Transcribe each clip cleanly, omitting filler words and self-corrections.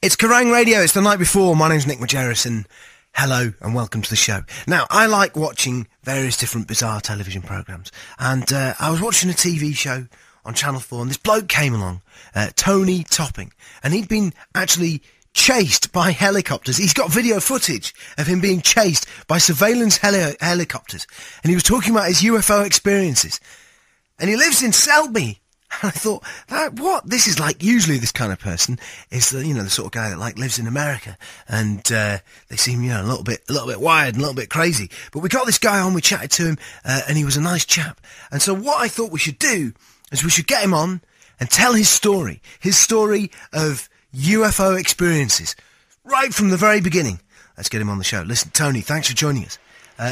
It's Kerrang Radio, it's the night before. My name's Nick Majerus and hello and welcome to the show. Now, I like watching various different bizarre television programmes, and I was watching a TV show on Channel 4 and this bloke came along, Tony Topping, and he'd been actually chased by helicopters. He's got video footage of him being chased by surveillance helicopters, and he was talking about his UFO experiences. And he lives in Selby. And I thought, this is like, usually this kind of person is the, the sort of guy that like lives in America, and they seem, a little bit wired and a little bit crazy. But we got this guy on, we chatted to him, and he was a nice chap. And so what I thought we should do is we should get him on and tell his story of UFO experiences, right from the very beginning. Let's get him on the show. Listen, Tony, thanks for joining us.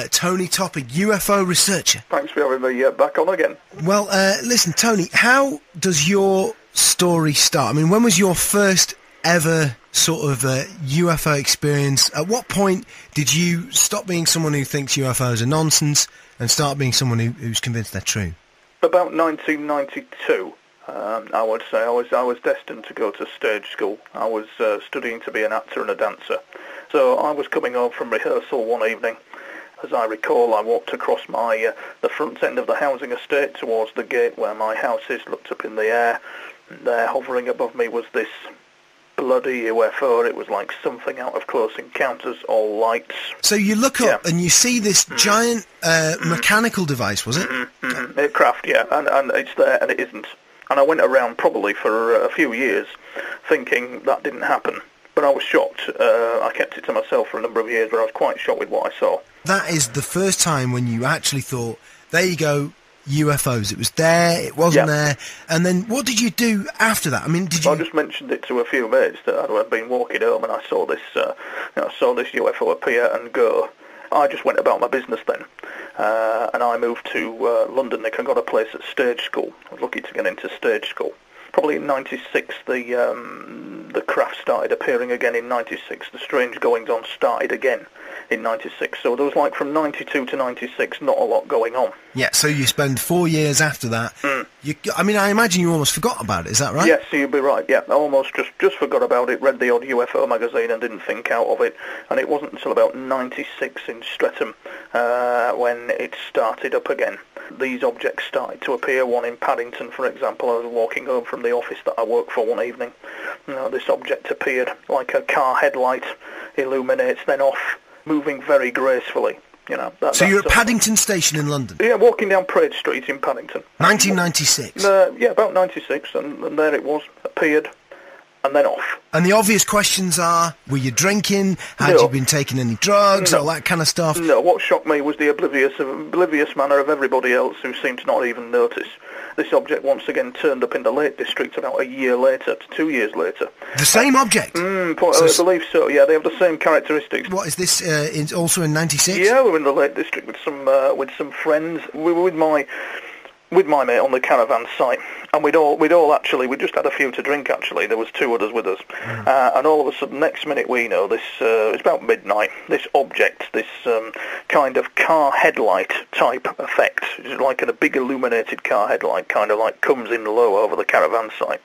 Tony Topping, UFO researcher. Thanks for having me back on again. Well, listen, Tony, how does your story start? I mean, when was your first ever sort of UFO experience? At what point did you stop being someone who thinks UFOs are nonsense and start being someone who's convinced they're true? About 1992, I would say. I was destined to go to stage school. I was studying to be an actor and a dancer. So I was coming home from rehearsal one evening. As I recall, I walked across the front end of the housing estate towards the gate where my house is, looked up in the air, and there hovering above me was this bloody UFO. It was like something out of Close Encounters, all lights. So you look up and you see this giant mechanical device, was it? A craft, yeah, and it's there and it isn't. And I went around probably for a few years thinking that didn't happen. But I was shocked. I kept it to myself for a number of years, but I was quite shocked with what I saw. That is the first time when you actually thought, there you go, UFOs. It was there, it wasn't there. And then what did you do after that? I mean, did you... I just mentioned it to a few mates that I'd been walking home and I saw this UFO appear and go. I just went about my business then. And I moved to London. I got a place at stage school. I was lucky to get into stage school. Probably in 96, the craft started appearing again in 96. The strange goings-on started again in 96. So there was like from 92 to 96, not a lot going on. Yeah, so you spend 4 years after that. I imagine you almost forgot about it, is that right? Yes, you'd be right, yeah. I almost just forgot about it, read the odd UFO magazine and didn't think out of it. And it wasn't until about 96 in Streatham when it started up again. These objects started to appear, one in Paddington, for example. I was walking home from the office that I worked for one evening. This object appeared like a car headlight, illuminates, then off, moving very gracefully. So you're at Paddington Station in London? Yeah, walking down Parade Street in Paddington. 1996? Yeah, about 96, and there it was, appeared, and then off. And the obvious questions are, were you drinking? Had you been taking any drugs? All that kind of stuff? No, what shocked me was the oblivious manner of everybody else who seemed to not even notice. This object once again turned up in the Lake District about a year later, 2 years later. The same object? I believe so, yeah, they have the same characteristics. What, is this also in 96? Yeah, we were in the Lake District with some friends. We were with my mate on the caravan site, and we'd just had a few to drink actually. There was two others with us, and all of a sudden, next minute we know this. It's about midnight. This object, this kind of car headlight type effect, like a big illuminated car headlight, kind of like comes in low over the caravan site.